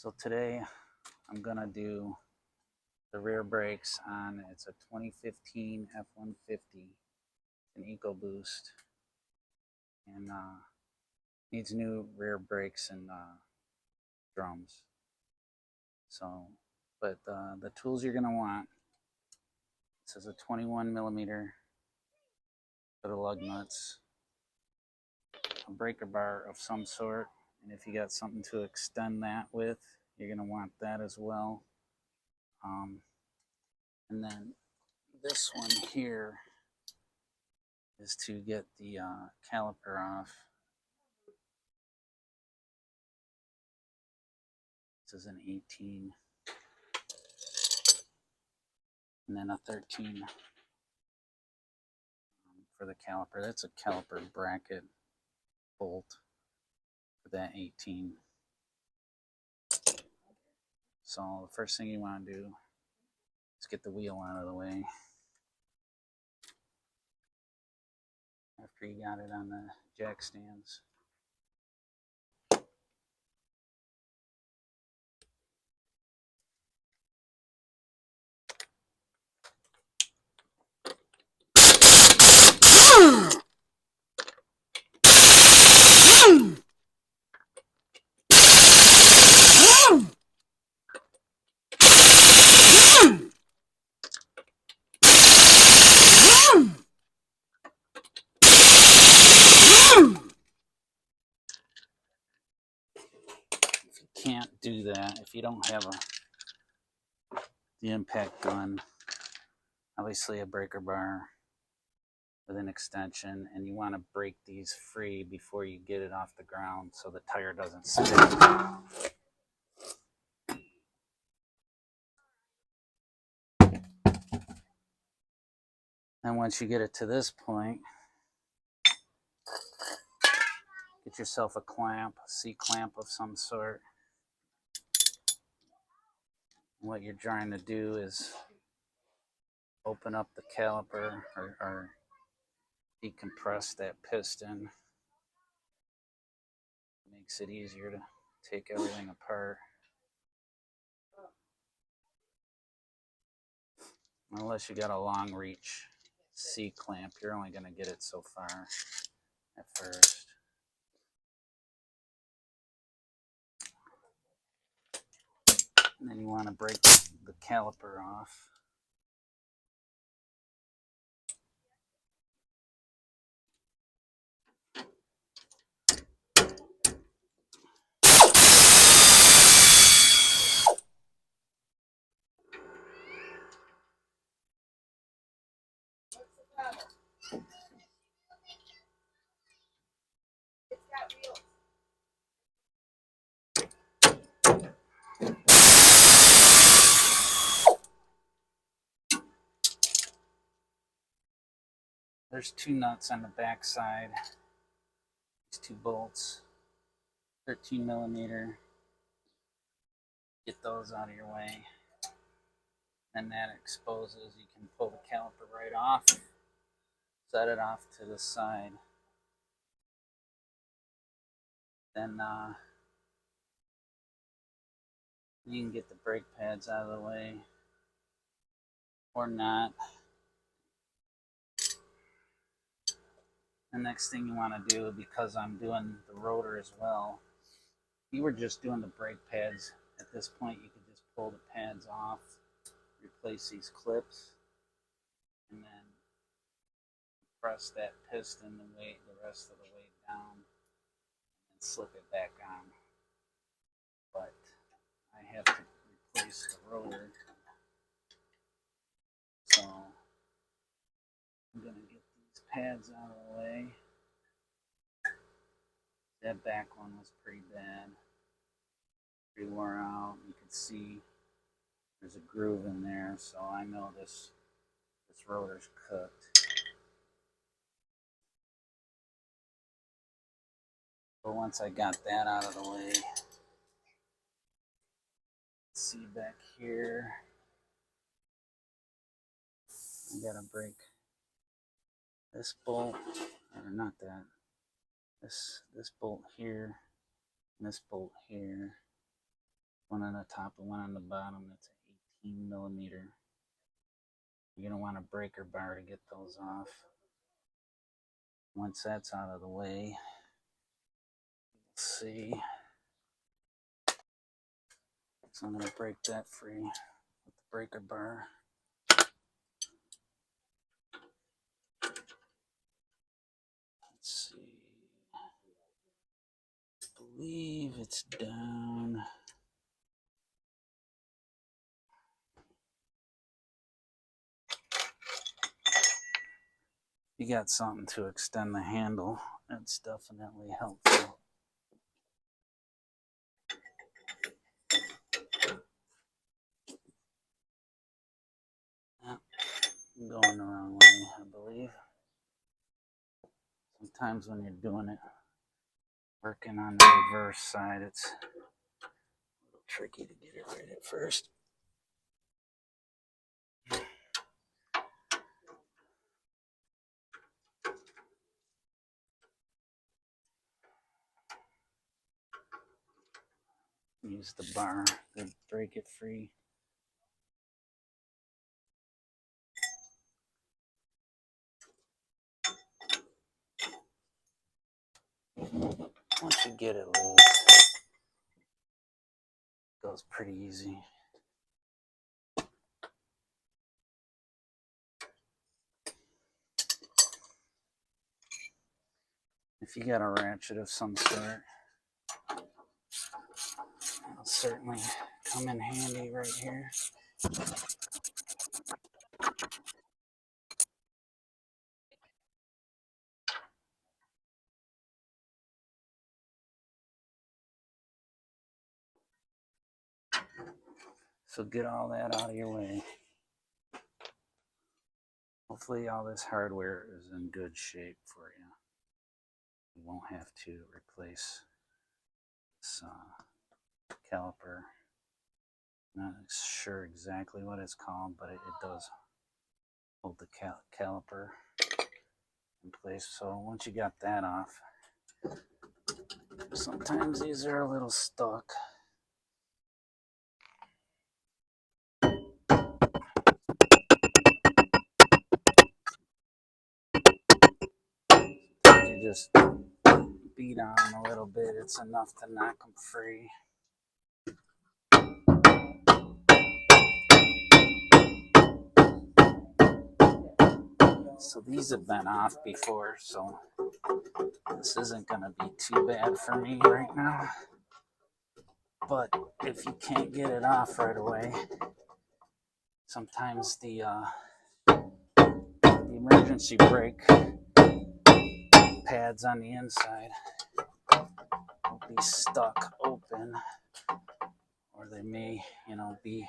So today I'm gonna do the rear brakes on, it's a 2015 F15, an EcoBoost, and needs new rear brakes and drums. So, but the tools you're gonna want, this is a 21mm for the lug nuts, a breaker bar of some sort, and if you got something to extend that with, you're gonna want that as well. And then this one here is to get the caliper off. This is an 18, and then a 13 for the caliper. That's a caliper bracket bolt for that 18. So the first thing you want to do is get the wheel out of the way. After you got it on the jack stands. If you can't do that, if you don't have the impact gun, obviously a breaker bar with an extension, and you want to break these free before you get it off the ground so the tire doesn't spin. And once you get it to this point, get yourself a clamp, a C-clamp of some sort. And what you're trying to do is open up the caliper or decompress that piston. Makes it easier to take everything apart. Unless you got a long reach C-clamp, you're only going to get it so far at first. And then you want to break the caliper off. There's two nuts on the back side. These two bolts, 13mm. Get those out of your way. And that exposes, you can pull the caliper right off, set it off to the side. Then you can get the brake pads out of the way, or not. The next thing you want to do, because I'm doing the rotor as well, if you were just doing the brake pads, at this point you could just pull the pads off, replace these clips, and then press that piston the rest of the way down, and slip it back on. But I have to replace the rotor, so I'm going to get these pads out of the way. That back one was pretty bad, pretty wore out. You can see there's a groove in there, so I know this rotor's cooked. But once I got that out of the way, see back here, I gotta break this bolt, or not that, this bolt here, and this bolt here. one on the top and one on the bottom. That's an 18 millimeter. You're going to want a breaker bar to get those off. Once that's out of the way, let's see. So I'm going to break that free with the breaker bar. Let's see. I believe it's down. You got something to extend the handle. That's definitely helpful. I'm going the wrong way, I believe. Sometimes when you're doing it, working on the reverse side, it's a little tricky to get it right at first. Use the bar to break it free. Once you get it loose, it goes pretty easy. If you got a ratchet of some sort, it'll certainly come in handy right here. So get all that out of your way. Hopefully all this hardware is in good shape for you. You won't have to replace this caliper. Not sure exactly what it's called, but it does hold the caliper in place. So once you got that off, sometimes these are a little stuck. You just beat on them a little bit, it's enough to knock them free. So these have been off before, so this isn't going to be too bad for me right now. But if you can't get it off right away, sometimes the emergency brake pads on the inside will be stuck open, or they may, be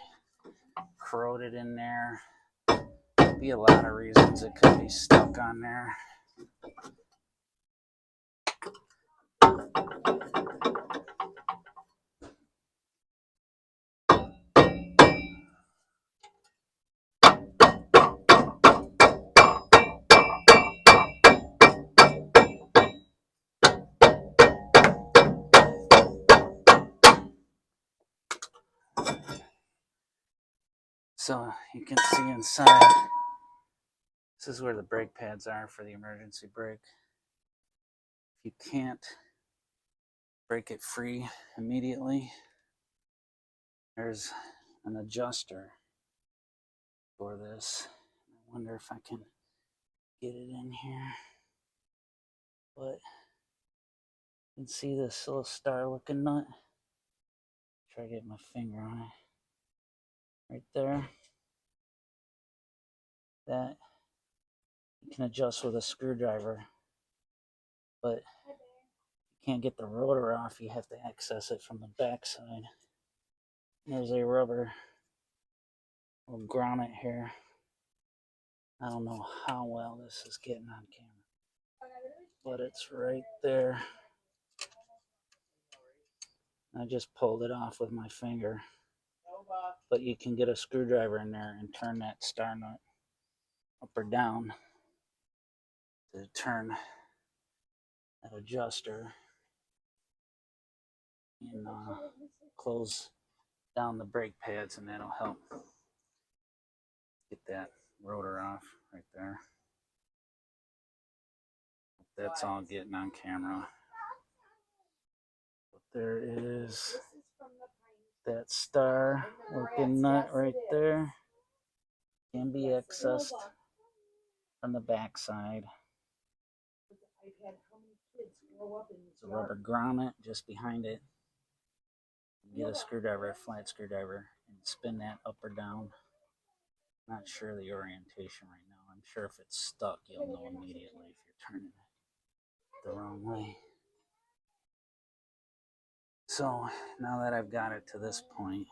corroded in there. There'll be a lot of reasons it could be stuck on there. So you can see inside, this is where the brake pads are for the emergency brake. If you can't break it free immediately, there's an adjuster for this. I wonder if I can get it in here, but you can see this little star looking nut. Try to get my finger on it right there. That you can adjust with a screwdriver, but you can't get the rotor off. You have to access it from the back side. There's a rubber little grommet here. I don't know how well this is getting on camera, but it's right there. I just pulled it off with my finger, but you can get a screwdriver in there and turn that star nut up or down to turn that adjuster and close down the brake pads, and that'll help get that rotor off right there. That's all getting on camera. But there is that star working nut right there. Can be accessed from the back side. There's a rubber grommet just behind it. Get a screwdriver, a flat screwdriver, and spin that up or down. Not sure the orientation right now. I'm sure if it's stuck, you'll know immediately if you're turning it the wrong way. So now that I've got it to this point,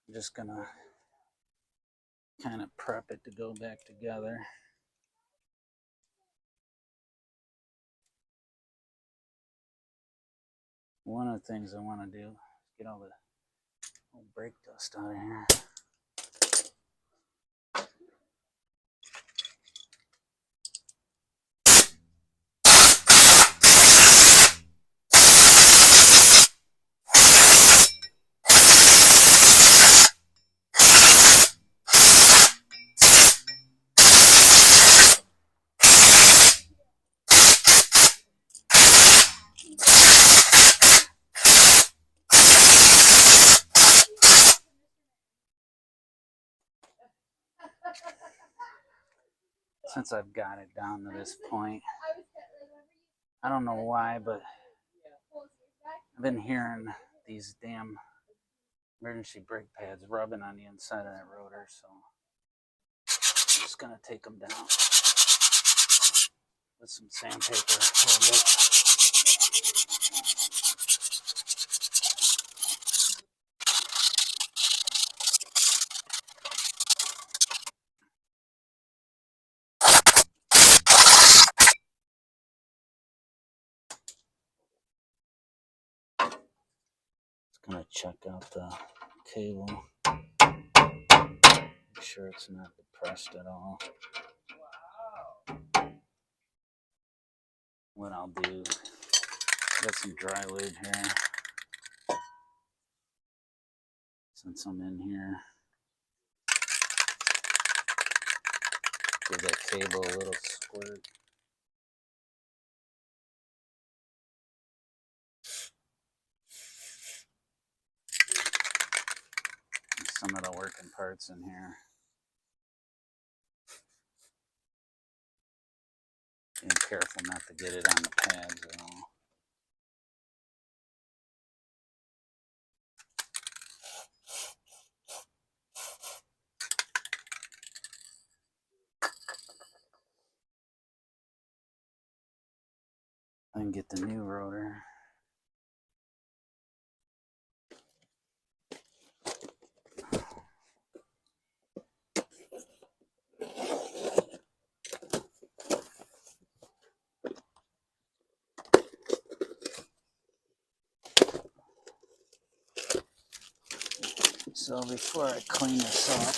I'm just gonna kind of prep it to go back together. One of the things I want to do is get all the old brake dust out of here. Since I've got it down to this point, I don't know why, but I've been hearing these damn emergency brake pads rubbing on the inside of that rotor, so I'm just gonna take them down with some sandpaper a little bit. Just gonna check out the cable, make sure it's not depressed at all. What I'll do, got some dry lube here. Since I'm in here, give that cable a little squirt. Some of the working parts in here. Being careful not to get it on the pads at all. I can get the new rotor. So before I clean this up,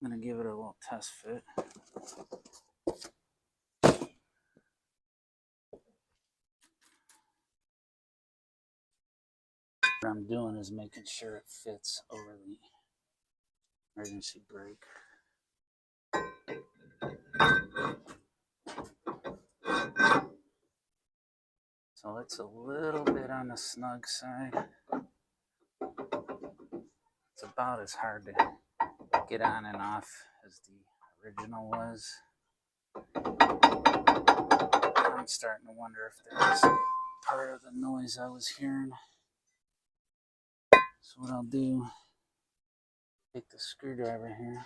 I'm going to give it a little test fit. What I'm doing is making sure it fits over the emergency brake. So it's a little bit on the snug side. It's about as hard to get on and off as the original was. I'm starting to wonder if there's part of the noise I was hearing. So what I'll do, take the screwdriver here.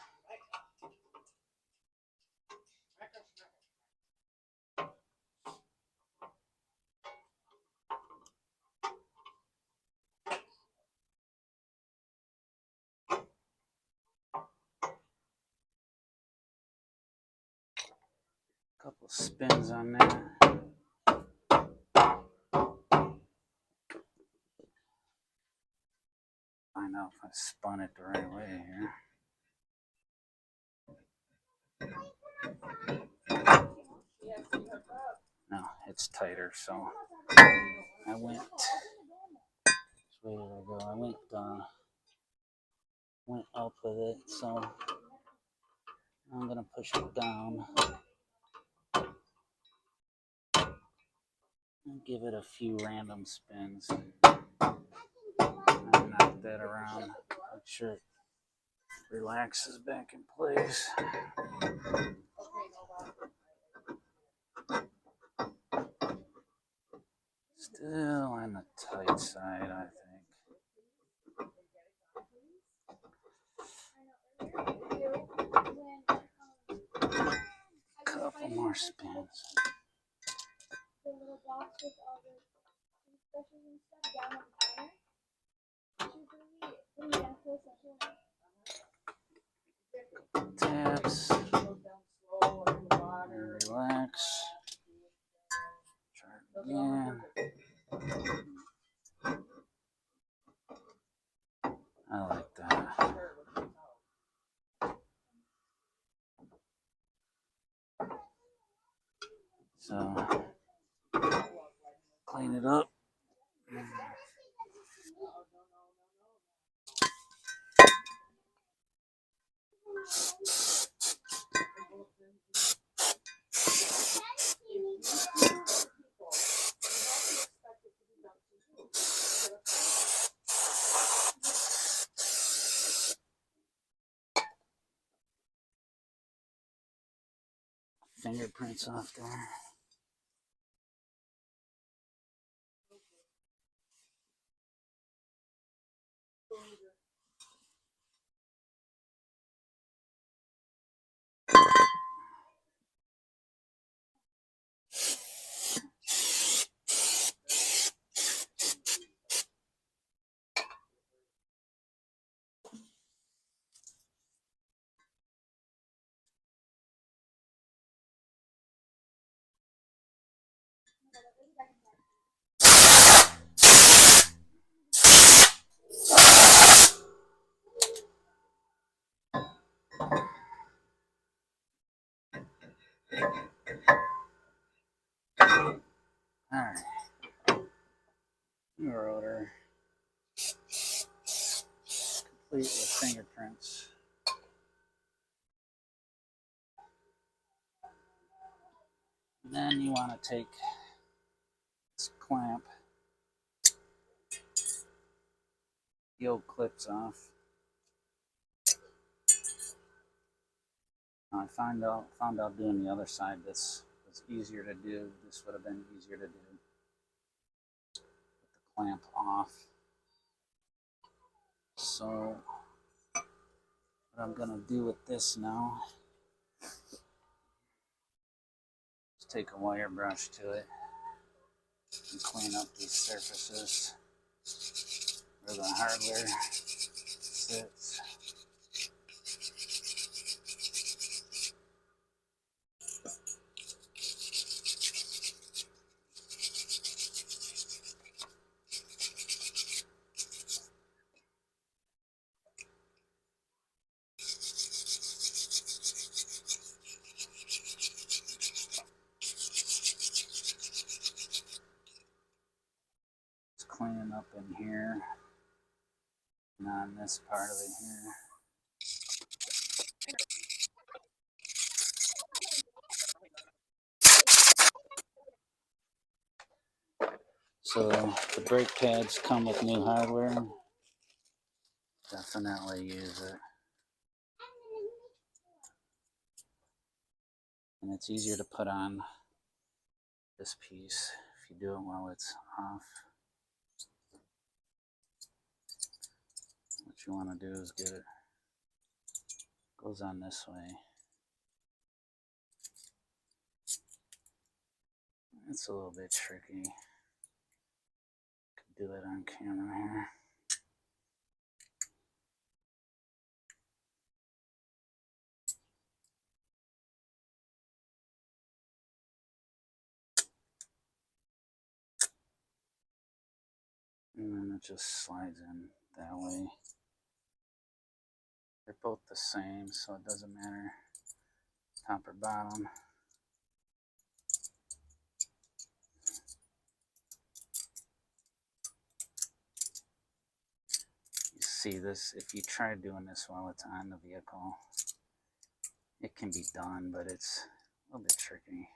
Couple spins on that. Find out if I spun it the right way here. No, it's tighter, so I went go. I went up with it, so I'm gonna push it down and give it a few random spins. And knock that around. Make sure it relaxes back in place. Still on the tight side, I think. Couple more spins. Taps. Relax. Try it again. I like that. So, clean it up. Fingerprints off there. Alright. Rotor. Complete with fingerprints. And then you want to take this clamp, the old clips off. I found out doing the other side this was easier to do. This would have been easier to do. Put the clamp off. So what I'm gonna do with this now is take a wire brush to it and clean up these surfaces where the hardware sits. Cleaning up in here and on this part of it here. So the brake pads come with new hardware. Definitely use it. And it's easier to put on this piece if you do it while it's off. What you want to do is get it, goes on this way. It's a little bit tricky. Could do it on camera here. And then it just slides in that way. They're both the same, so it doesn't matter top or bottom. see this, if you try doing this while it's on the vehicle, it can be done, but it's a little bit tricky.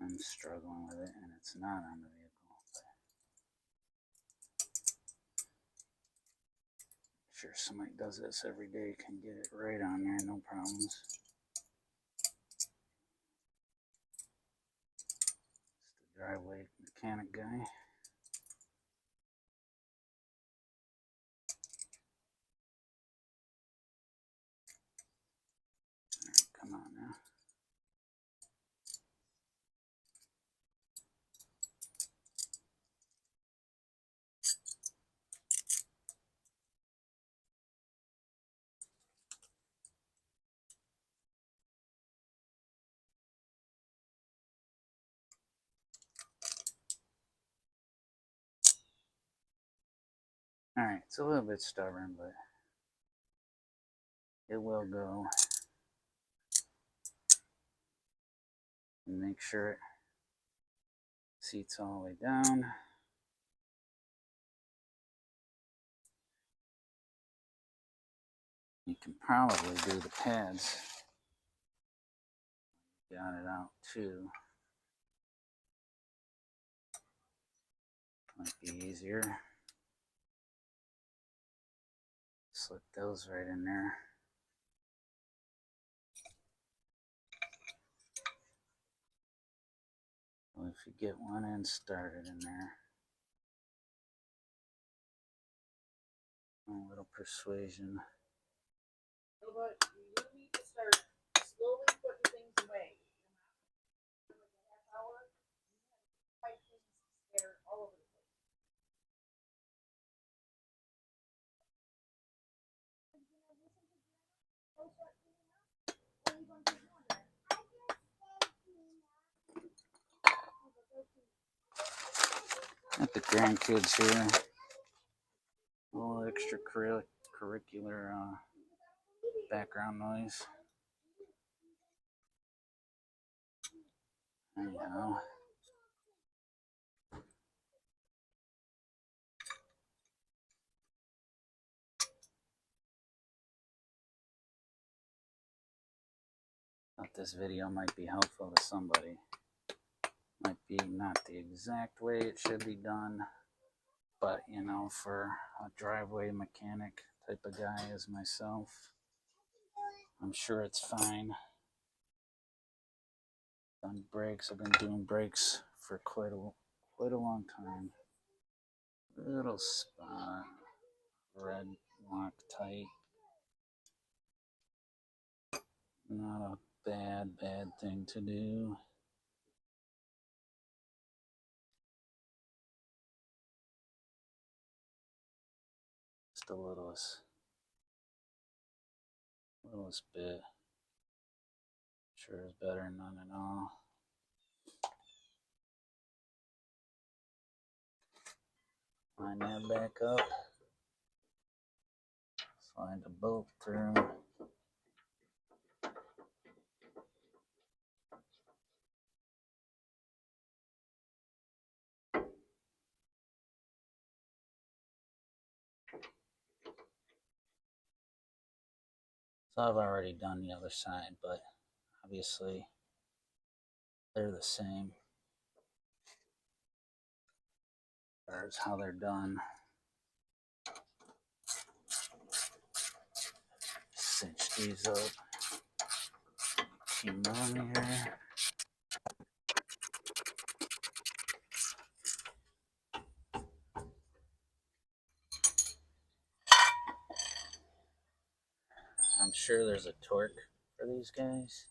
I'm struggling with it, and it's not on the vehicle. I'm sure somebody does this every day can get it right on there, no problems. It's the driveway mechanic guy. Come on now. Alright, it's a little bit stubborn, but it will go. And make sure it seats all the way down. You can probably do the pads. Got it out too. Might be easier. Slip those right in there. Well, if you get one end started in there, a little persuasion. But you need to start slowly putting things away. Half hour, you have 5 things scattered all over the place. Got the grandkids here. A little extracurricular background noise. Anyhow. Thought this video might be helpful to somebody. Might be not the exact way it should be done, but you know, for a driveway mechanic type of guy as myself, I'm sure it's fine. Done brakes. I've been doing brakes for quite a long time. Little spot, red Loctite. Not a bad thing to do. Just the littlest bit. Sure is better than none at all. Line that back up. Slide the bolt through. So I've already done the other side, but obviously they're the same as far as how they're done. Cinch these up. 2mm. I'm sure there's a torque for these guys.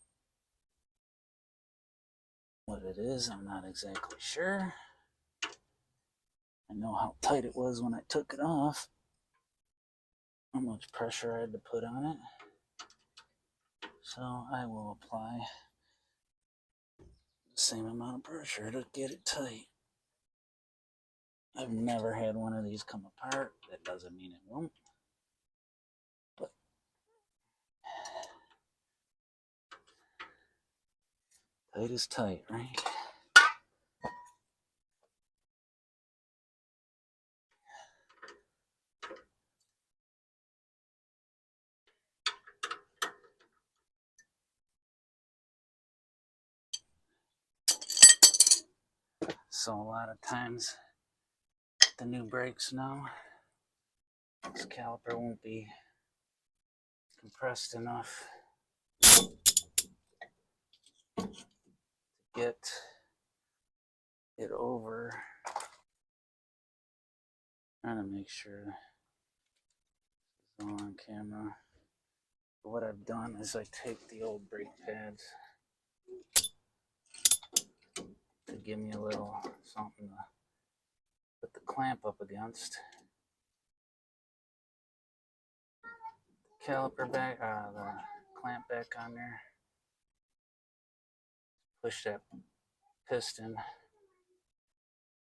What it is, I'm not exactly sure. I know how tight it was when I took it off. How much pressure I had to put on it. So I will apply the same amount of pressure to get it tight. I've never had one of these come apart. That doesn't mean it won't. But tight is tight, right? So a lot of times the new brakes now, this caliper won't be compressed enough to get it over. Trying to make sure it's all on camera. But what I've done is I take the old brake pads to give me a little something to put the clamp up against. Caliper back, the clamp back on there. Push that piston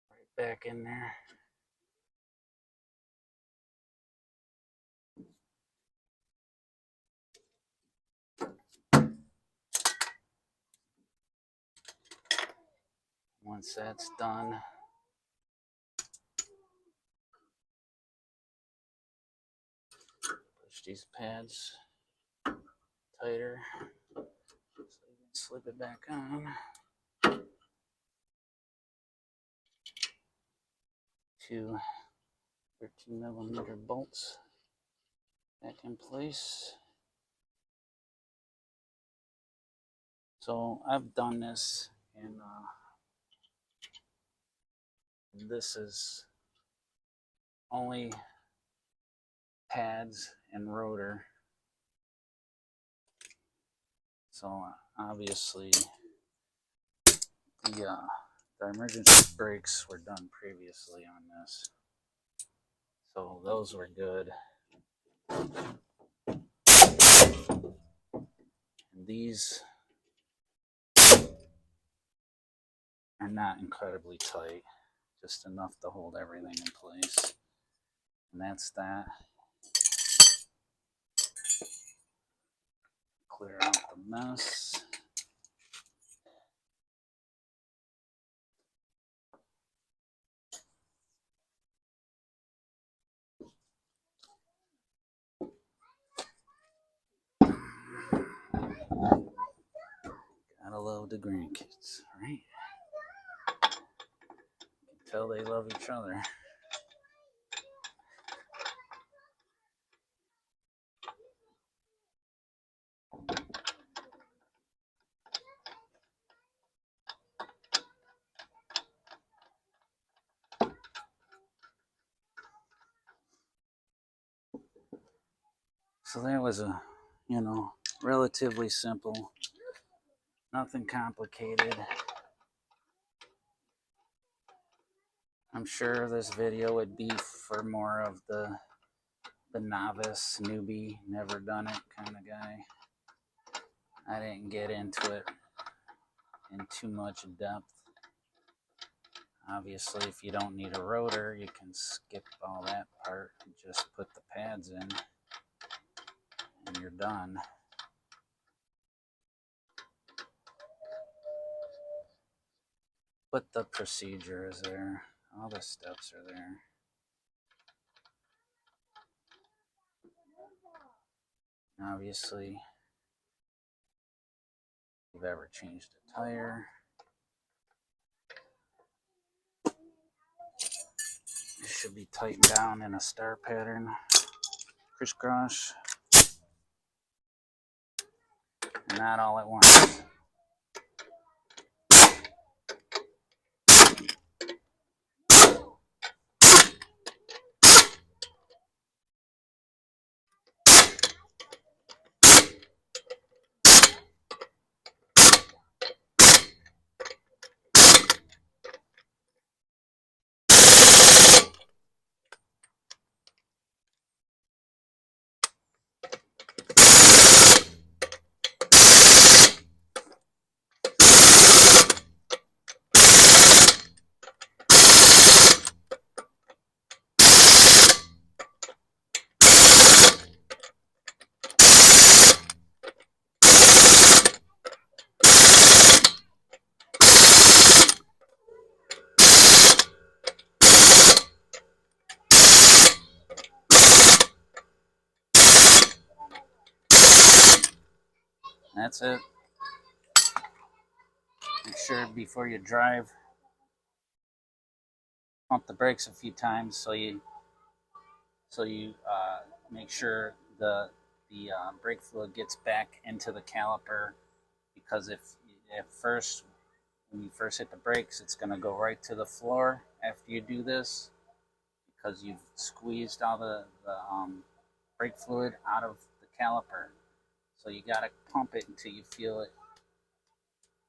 right back in there. Once that's done, push these pads tighter so you can slip it back on. Two 13mm bolts back in place. So I've done this, and this is only pads and rotor. So obviously the emergency brakes were done previously on this, so those were good. And these are not incredibly tight, just enough to hold everything in place. And that's that. Clear out the mess. Gotta love the grandkids, right? You can tell they love each other. So that was a, relatively simple, nothing complicated. I'm sure this video would be for more of the novice, newbie, never done it kind of guy. I didn't get into it in too much depth. Obviously, if you don't need a rotor, you can skip all that part and just put the pads in and you're done. But the procedure is there. All the steps are there. Obviously, if you've ever changed a tire, it should be tightened down in a star pattern, crisscross, and not all at once. That's it. Make sure before you drive, pump the brakes a few times so you make sure the brake fluid gets back into the caliper, because if at first when you first hit the brakes, it's going to go right to the floor after you do this, because you've squeezed all the brake fluid out of the caliper. So you got to pump it until you feel it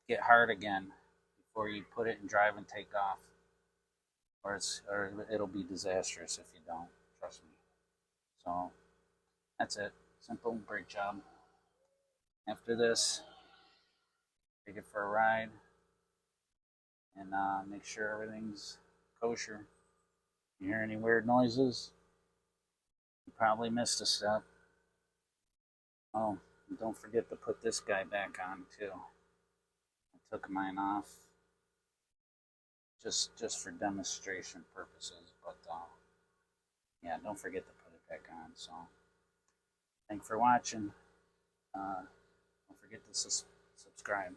get hard again before you put it in drive and take off, or it'll be disastrous if you don't. Trust me. So that's it. Simple brake job. After this, take it for a ride and make sure everything's kosher. You hear any weird noises? You probably missed a step. Oh, don't forget to put this guy back on too. I took mine off just for demonstration purposes, but yeah, don't forget to put it back on. So, thanks for watching. Don't forget to subscribe.